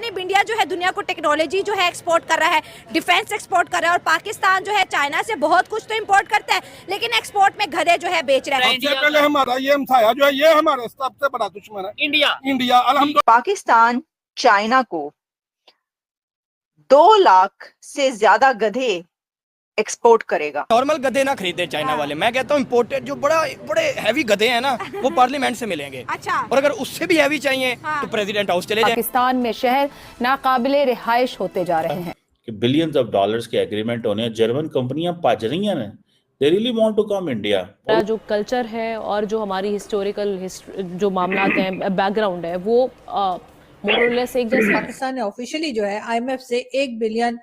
जानिब इंडिया जो है दुनिया को टेक्नोलॉजी जो है एक्सपोर्ट कर रहा है, डिफेंस एक्सपोर्ट कर रहा है, और पाकिस्तान जो है चाइना से बहुत कुछ तो इंपोर्ट करता है लेकिन एक्सपोर्ट में गधे जो है बेच रहा है। सबसे पहले हमारा ये हमसाया जो है, ये हमारे सबसे बड़ा दुश्मन है इंडिया। पाकिस्तान चाइना को 2 लाख से ज्यादा गधे एक्सपोर्ट करेगा। नॉर्मल गधे ना खरीदे चाइना वाले, मैं कहता हूँ इम्पोर्टेड जो बड़े हैवी गधे हैं ना वो पार्लियामेंट से मिलेंगे। अच्छा। और अगर उससे भी हैवी चाहिए तो प्रेसिडेंट हाउस चले जाए। पाकिस्तान में शहर नाकाबिले रिहाइश होते जा रहे हैं। बिलियंस ऑफ डॉलर्स के एग्रीमेंट होने, जर्मन कंपनियां पज रही हैं, they really want to come India. जो कल्चर है और जो हमारी हिस्टोरिकल जो मामला हैं, बैकग्राउंड है, वो मोर और लेस एक जैसा। पाकिस्तान ने ऑफिशियली जो है IMF से $1 बिलियन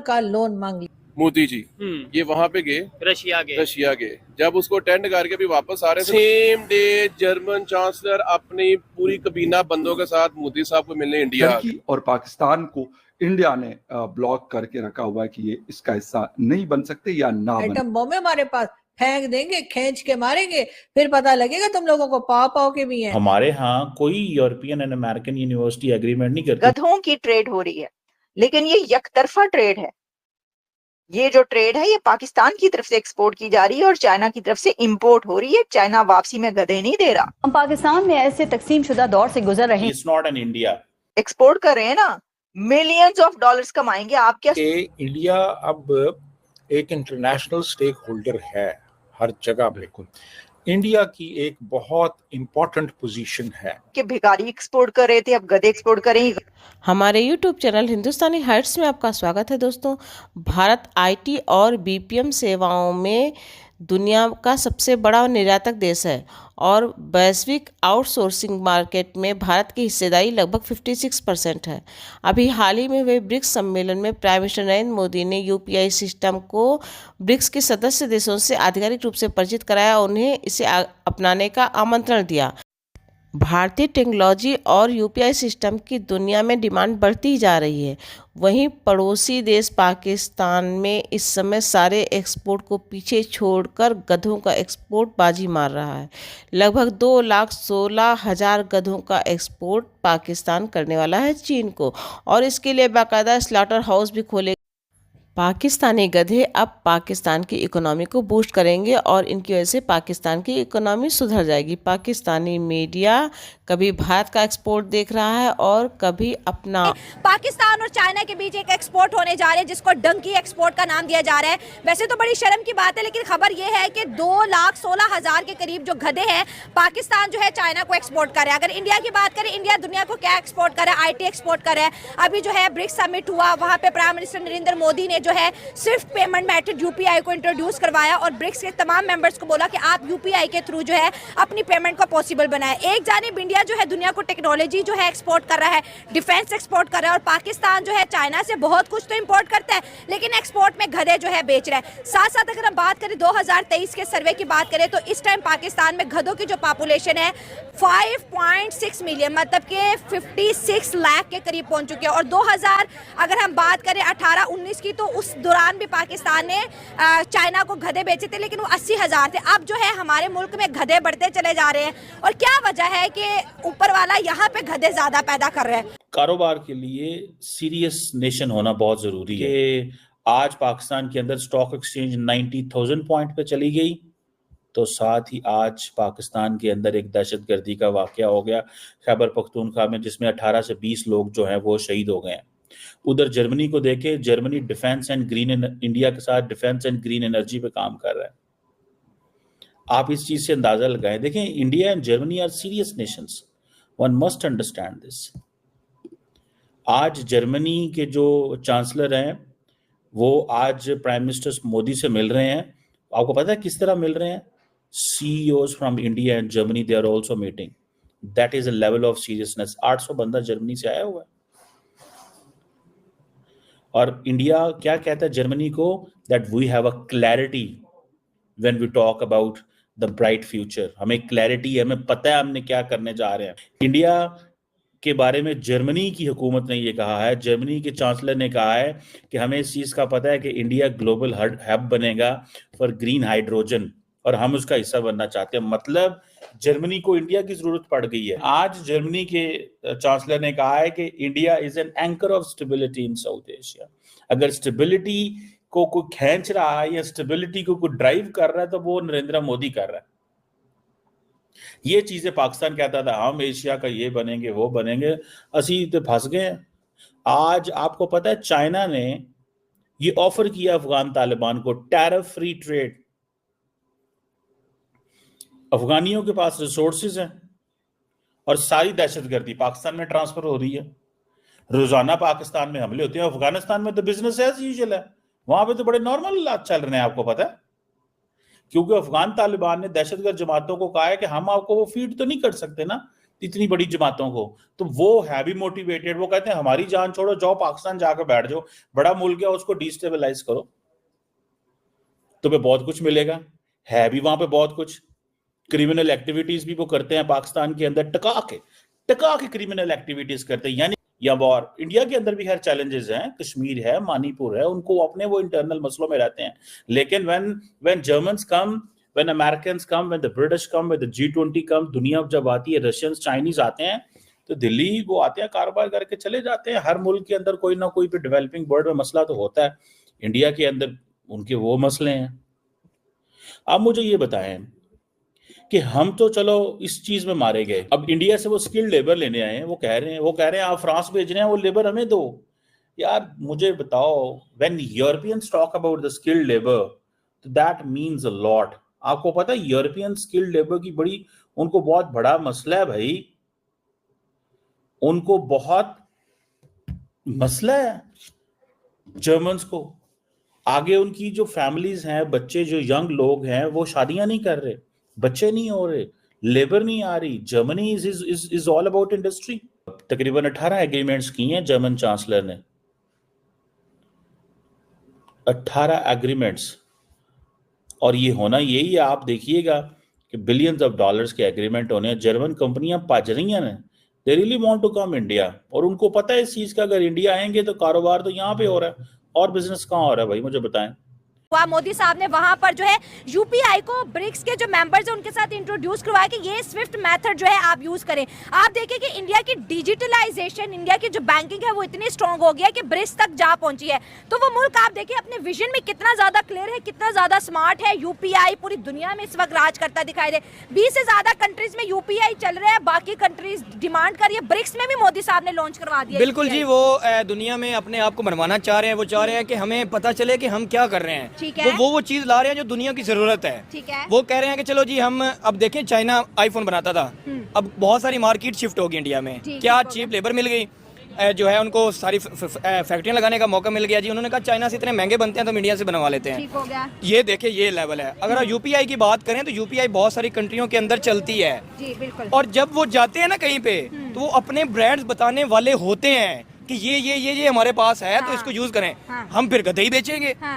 का लोन मांग लिया। मोदी जी ये वहाँ पे गए, रशिया गए, जब उसको अटेंड करके भी वापस आ रहे थे, सेम डे जर्मन चांसलर अपनी पूरी कबीना बंदों के साथ मोदी साहब को मिलने इंडिया आ गए। और पाकिस्तान को इंडिया ने ब्लॉक करके रखा हुआ है कि ये इसका हिस्सा नहीं बन सकते या ना बन। एटम बम हमारे पास, फेंक देंगे, खींच के मारेंगे, फिर पता लगेगा तुम लोगों को पाव के भी हैं। हमारे यहाँ कोई European and American university agreement नहीं करती। गधों की ट्रेड हो रही है, लेकिन ये यकतरफा ट्रेड है। ये जो ट्रेड है ये पाकिस्तान की तरफ से एक्सपोर्ट की जा रही है और चाइना की तरफ से इंपोर्ट हो रही है। चाइना वापसी में गधे नहीं दे रहा। हम पाकिस्तान में ऐसे तकसीम शुदा दौर से गुजर रहे हैं। It's not an India. Export कर रहे हैं ना, मिलियंस ऑफ डॉलर्स कमाएंगे। आप क्या इंडिया अब एक इंटरनेशनल स्टेक होल्डर है हर जगह। बिल्कुल इंडिया की एक बहुत इंपॉर्टेंट पोजीशन है कि भिखारी एक्सपोर्ट कर रहे थे, अब गधे एक्सपोर्ट करें। हमारे YouTube चैनल हिंदुस्तानी हाइट्स में आपका स्वागत है दोस्तों। भारत IT और BPM सेवाओं में दुनिया का सबसे बड़ा निर्यातक देश है और वैश्विक आउटसोर्सिंग मार्केट में भारत की हिस्सेदारी लगभग 56% है। अभी हाल ही में हुए ब्रिक्स सम्मेलन में प्राइम मिनिस्टर नरेंद्र मोदी ने UPI सिस्टम को ब्रिक्स के सदस्य देशों से आधिकारिक रूप से परिचित कराया और उन्हें इसे अपनाने का आमंत्रण दिया। भारतीय टेक्नोलॉजी और UPI सिस्टम की दुनिया में डिमांड बढ़ती जा रही है। वहीं पड़ोसी देश पाकिस्तान में इस समय सारे एक्सपोर्ट को पीछे छोड़कर गधों का एक्सपोर्ट बाजी मार रहा है। लगभग 2,16,000 गधों का एक्सपोर्ट पाकिस्तान करने वाला है चीन को, और इसके लिए बाकायदा स्लॉटर हाउस भी खोले। पाकिस्तानी गधे अब पाकिस्तान की इकोनॉमी को बूस्ट करेंगे और इनकी वजह से पाकिस्तान की इकोनॉमी सुधर जाएगी। पाकिस्तानी मीडिया कभी भारत का एक्सपोर्ट देख रहा है और कभी अपना। पाकिस्तान और चाइना के बीच एक एक्सपोर्ट होने जा रहे हैं जिसको डंकी एक्सपोर्ट का नाम दिया जा रहा है। वैसे तो बड़ी शर्म की बात है, लेकिन खबर यह है कि 2,16,000 के करीब जो गधे हैं पाकिस्तान जो है चाइना को एक्सपोर्ट कर रहा है। अगर इंडिया की बात करें, इंडिया दुनिया को क्या एक्सपोर्ट कर रहा है? IT एक्सपोर्ट कर रहा है। अभी जो है ब्रिक्स समिट हुआ, वहाँ पे प्राइम मिनिस्टर नरेंद्र मोदी ने जो है सिर्फ पेमेंट मेथड UPI को इंट्रोड्यूस करवाया और ब्रिक्स के तमाम मेंबर्स को बोला कि आप UPI के थ्रू जो है अपनी पेमेंट को पॉसिबल बनाए। एक जानिब इंडिया जो है दुनिया को टेक्नोलॉजी जो है एक्सपोर्ट कर रहा है, डिफेंस एक्सपोर्ट कर रहा है, और पाकिस्तान जो है चाइना से बहुत कुछ तो इंपोर्ट करता है लेकिन एक्सपोर्ट में गधे जो है बेच रहा है। साथ साथ अगर हम बात करें 2023 के सर्वे की बात करें तो इस टाइम पाकिस्तान में गधों की जो पॉपुलेशन है 5.6 मिलियन, मतलब कि 56 लाख के करीब पहुंच चुके हैं। और 2000 अगर हम बात करें 18-19 की, तो उस दौरान भी पाकिस्तान ने चाइना को गधे बेचे थे लेकिन वो 80,000 थे। अब जो है हमारे मुल्क में गधे बढ़ते चले जा रहे हैं, और क्या वजह है कि ऊपर वाला यहाँ पे गधे ज्यादा पैदा कर रहे हैं। कारोबार के लिए सीरियस नेशन होना बहुत जरूरी है। आज पाकिस्तान के अंदर स्टॉक एक्सचेंज 90,000 पॉइंट पे चली गई, तो साथ ही आज पाकिस्तान के अंदर एक दहशतगर्दी का वाकया हो गया खैबर पख्तूनख्वा में, जिसमें 18 से 20 लोग जो हैं वो शहीद हो गए हैं। उधर जर्मनी को देखे, Germany defence and green, India के साथ डिफेंस एंड ग्रीन एनर्जी पे काम कर रहा है। आप इस चीज से अंदाजा लगाएं। देखें, India and Germany are serious nations, one must understand this. आज जर्मनी के जो चांसलर हैं वो आज प्राइम मिनिस्टर मोदी से मिल रहे हैं। आपको पता है किस तरह मिल रहे हैं? CEOs from India and Germany, they are also meeting. That is a level of seriousness. 800 बंदा जर्मनी से आया हुआ है। और इंडिया क्या कहता है जर्मनी को? That we have a clarity when we talk about the bright future. हमें क्लैरिटी है, हमें पता है हमने क्या करने जा रहे हैं। इंडिया के बारे में जर्मनी की हुकूमत ने ये कहा है, जर्मनी के चांसलर ने कहा है कि हमें इस चीज़ का पता है कि इंडिया ग्लोबल हब बनेगा फॉर ग्रीन हाइड्रोजन और हम उसका हिस्सा बनना चाहते हैं। मतलब जर्मनी को इंडिया की जरूरत पड़ गई है। आज जर्मनी के चांसलर ने कहा है कि India is an anchor of stability in south Asia. अगर स्टेबिलिटी को कोई खींच रहा है या स्टेबिलिटी को कोई ड्राइव कर रहा है तो वो नरेंद्र मोदी कर रहा है। ये चीजें पाकिस्तान कहता था हम एशिया का ये बनेंगे वो बनेंगे, असी तो फंस गए। आज आपको पता है चाइना ने ये ऑफर किया अफगान तालिबान को टैरिफ फ्री ट्रेड। अफगानियों के पास रिसोर्सेज हैं और सारी दहशतगर्दी पाकिस्तान में ट्रांसफर हो रही है। रोजाना पाकिस्तान में हमले होते हैं। अफगानिस्तान में तो बिजनेस एज यूजुअल है, वहां पे तो बड़े नॉर्मल हालात चल रहे हैं, आपको पता है। क्योंकि अफगान तालिबान ने दहशतगर्द जमातों को कहा है कि हम आपको वो फीड तो नहीं कर सकते ना इतनी बड़ी जमातों को, तो वो है भी मोटिवेटेड। वो कहते हैं हमारी जान छोड़ो, जाओ पाकिस्तान जाकर बैठ जाओ, बड़ा मुल्क है उसको डिस्टेबलाइज करो, तुम्हें बहुत कुछ मिलेगा। है भी वहां पे बहुत कुछ, क्रिमिनल एक्टिविटीज भी वो करते हैं पाकिस्तान के अंदर, टका के क्रिमिनल एक्टिविटीज करते हैं। यानी या वॉर इंडिया के अंदर भी हर चैलेंजेस हैं, कश्मीर है, मणिपुर है, उनको अपने वो इंटरनल मसलों में रहते हैं। लेकिन when Germans come, when Americans come, when the British come, when the G20 come, दुनिया जब आती है, रशियंस चाइनीज आते हैं तो दिल्ली वो आते हैं, कारोबार करके चले जाते हैं। हर मुल्क के अंदर कोई ना कोई भी डेवलपिंग वर्ल्ड में मसला तो होता है, इंडिया के अंदर उनके वो मसले हैं। अब मुझे ये बताएं कि हम तो चलो इस चीज में मारे गए, अब इंडिया से वो स्किल्ड लेबर लेने आए हैं, वो कह रहे हैं आप फ्रांस भेज रहे हैं, वो लेबर हमें दो। यार मुझे बताओ, when Europeans talk about the skilled labour that means a lot. आपको पता है यूरोपियन स्किल्ड लेबर की उनको बहुत बड़ा मसला है भाई, उनको बहुत मसला है जर्मन्स को। आगे उनकी जो फैमिलीज हैं, बच्चे जो यंग लोग हैं वो शादियां नहीं कर रहे, बच्चे नहीं हो रहे, लेबर नहीं आ रही। Germany is all about industry. तकरीबन 18 एग्रीमेंट्स की हैं जर्मन चांसलर ने, 18 एग्रीमेंट्स। और ये होना यही है, आप देखिएगा कि बिलियंस ऑफ डॉलर्स के एग्रीमेंट होने हैं। जर्मन कंपनियां पज रही हैं, they really want to come India, और उनको पता है इस चीज का, अगर इंडिया आएंगे तो कारोबार तो यहाँ पे हो रहा है और बिजनेस कहाँ हो रहा है भाई, मुझे बताएं। मोदी साहब ने वहां पर जो है यूपीआई को ब्रिक्स के जो मेंबर्स हैं उनके साथ इंट्रोड्यूस करवाया कि ये स्विफ्ट मेथड जो है आप यूज करें। आप देखिए कि इंडिया की डिजिटलाइजेशन, इंडिया की जो बैंकिंग है वो इतनी स्ट्रांग हो गया है कि ब्रिक्स तक जा पहुंची है। तो वो मुल्क आप देखिए अपने विजन में कितना ज्यादा क्लियर है, कितना ज्यादा स्मार्ट है। यूपीआई पूरी दुनिया में इस वक्त राज करता दिखाई दे। 20 से ज्यादा कंट्रीज में यूपीआई चल रहा है, बाकी कंट्रीज डिमांड कर रही है। ब्रिक्स में भी मोदी साहब ने लॉन्च करवा दिया। बिल्कुल जी, वो दुनिया में अपने आप को मनवाना चाह रहे हैं। वो चाह रहे हैं कि हमें पता चले कि हम क्या कर रहे हैं। ठीक है, वो चीज ला रहे हैं जो दुनिया की जरूरत है। ठीक है, वो कह रहे हैं कि चलो जी हम अब देखें, चाइना आईफोन बनाता था, अब बहुत सारी मार्केट शिफ्ट होगी इंडिया में। क्या चीप लेबर मिल गई, जो है उनको सारी फैक्ट्रियां लगाने का मौका मिल गया जी। उन्होंने कहा चाइना से इतने महंगे बनते हैं तो हम इंडिया से बनवा लेते हैं। ठीक हो गया। ये देखिए ये लेवल है। अगर यूपीआई की बात करें तो यूपीआई बहुत सारी कंट्रियों के अंदर चलती है जी, बिल्कुल। और जब वो जाते हैं ना कहीं पे तो वो अपने ब्रांड्स बताने वाले होते हैं कि ये हमारे पास है, तो इसको यूज करें। हम फिर गधे ही बेचेंगे।